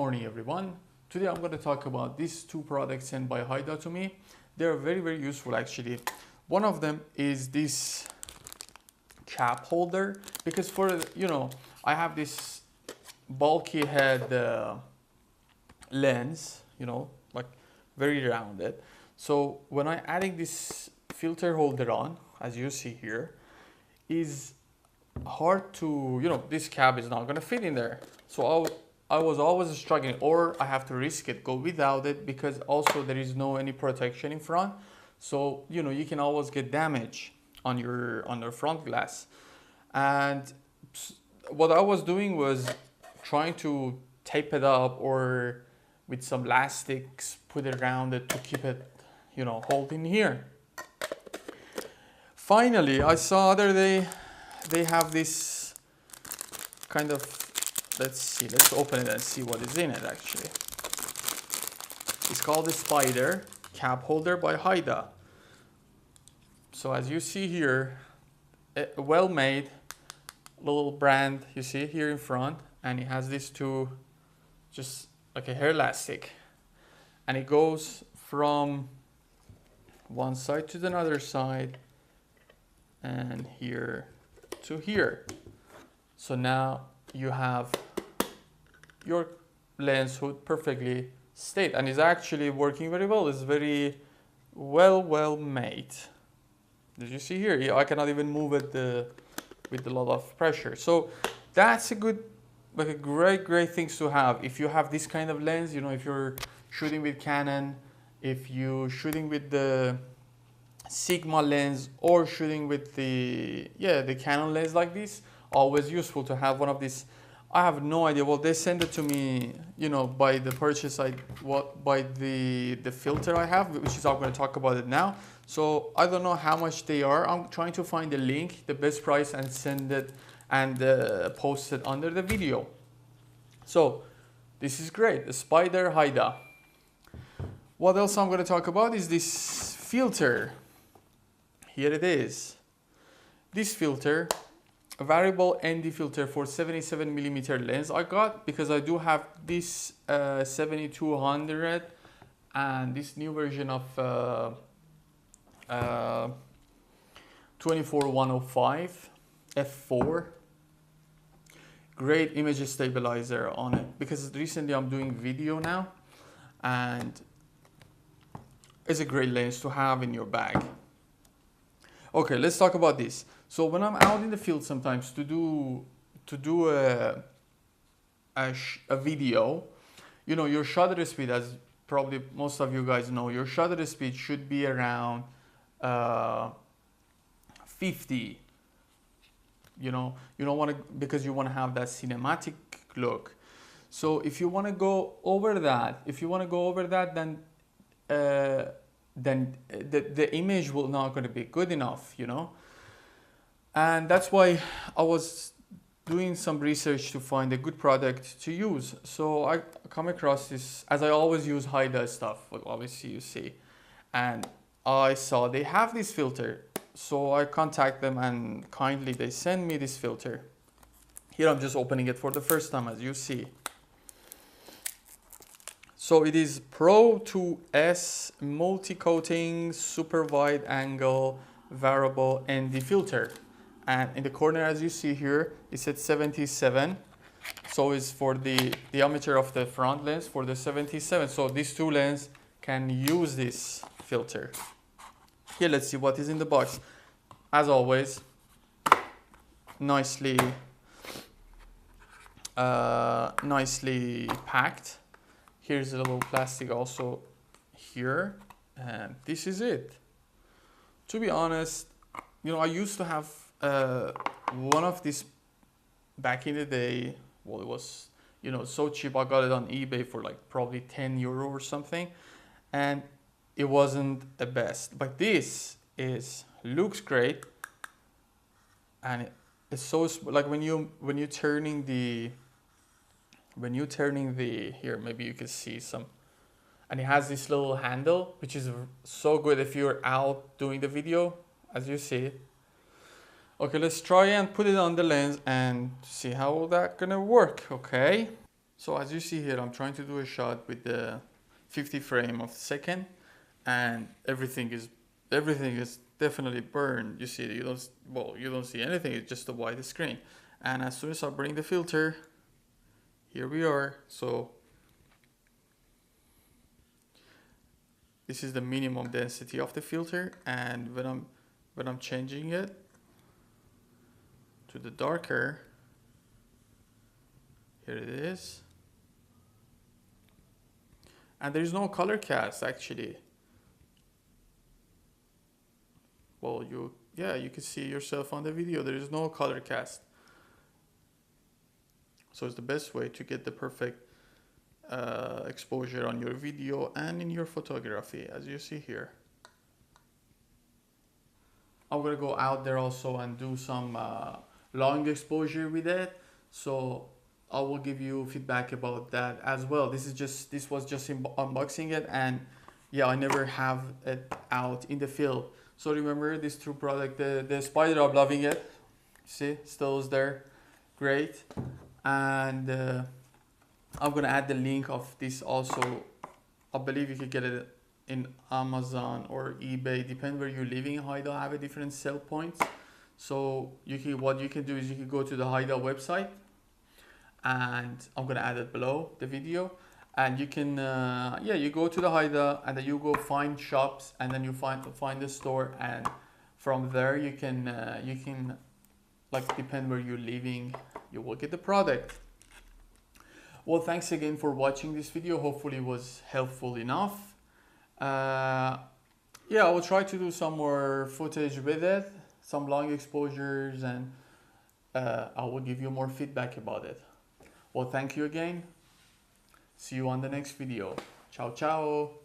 morning everyone. Today I'm going to talk about these two products sent by Haida to me. They're very useful actually. One of them is this cap holder, because for I have this bulky head lens, like very rounded. So when I'm adding this filter holder on, as you see here, is hard to, this cap is not going to fit in there. So I was always struggling, or I have to risk it, go without it, because also there is no any protection in front. So, you can always get damage on your front glass. And what I was doing was trying to tape it up or with some elastics, put it around it to keep it, hold in here. Finally, I saw other day, they have this kind of, let's open it and see what is in it actually. It's called the Spider Cap Holder by Haida. So as you see here, a well-made little brand, you see here in front, and it has these two, just like a hair elastic, and it goes from one side to the other side, and here to here. So now you have your lens hood perfectly straight, and it's actually working very well. It's very well made. Did you see here? I cannot even move it with a lot of pressure. So that's a good, like a great things to have if you have this kind of lens. If you're shooting with Canon, if you're shooting with the Sigma lens, or shooting with the Canon lens like this, always useful to have one of these. I have no idea. Well, they sent it to me, by the purchase by the filter I have, which is I'm going to talk about it now. So I don't know how much they are. I'm trying to find the link, the best price, and send it and post it under the video. So this is great, the Spider Haida. What else I'm going to talk about is this filter. Here it is. This filter, a variable ND filter for 77mm lens I got because I do have this 7200 and this new version of 24105 f4. Great image stabilizer on it, because recently I'm doing video now, and it's a great lens to have in your bag. Okay, let's talk about this. So when I'm out in the field sometimes to do a video, your shutter speed, as probably most of you guys know, your shutter speed should be around 50. You don't want to, because you want to have that cinematic look. So if you want to go over that, then the image will not going to be good enough, And that's why I was doing some research to find a good product to use. So I come across this, as I always use Haida stuff, well, obviously you see, and I saw they have this filter. So I contact them, and kindly they send me this filter. Here I'm just opening it for the first time, as you see. So it is Pro 2S multi-coating super wide angle variable ND filter. And in the corner, as you see here, it said 77. So it's for the diameter of the front lens for the 77. So these two lenses can use this filter. Here, let's see what is in the box. As always, nicely packed. Here's a little plastic also here, and this is it. To be honest, I used to have one of these back in the day. Well, it was, so cheap. I got it on eBay for like probably 10 euro or something, and it wasn't the best. But this looks great, and it's so like when you're turning the here, maybe you can see some, and it has this little handle, which is so good if you're out doing the video, as you see. Okay, let's try and put it on the lens and see how that gonna work. Okay, So as you see here, I'm trying to do a shot with the 50 frame of the second, and everything is definitely burned. You see, you don't see anything. It's just a white screen. And as soon as I bring the filter, here we are. So this is the minimum density of the filter, and when I'm changing it to the darker, here it is. And there is no color cast actually. Well, you can see yourself on the video. There is no color cast. So it's the best way to get the perfect exposure on your video and in your photography, as you see here. I'm gonna go out there also and do some long exposure with it. So I will give you feedback about that as well. This was just unboxing it, and yeah, I never have it out in the field. So remember this true product, the spider, I'm loving it. See, still is there, great. And I'm gonna add the link of this also. I believe you could get it in Amazon or eBay, depend where you're living. Haida have a different sell points. So what you can do is you can go to the Haida website, and I'm gonna add it below the video, and you can you go to the Haida, and then you go find shops, and then you find the store, and from there you can like depend where you're living, you will get the product. Well, thanks again for watching this video. Hopefully it was helpful enough. I will try to do some more footage with it, some long exposures, and I will give you more feedback about it. Well, thank you again. See you on the next video. Ciao, ciao.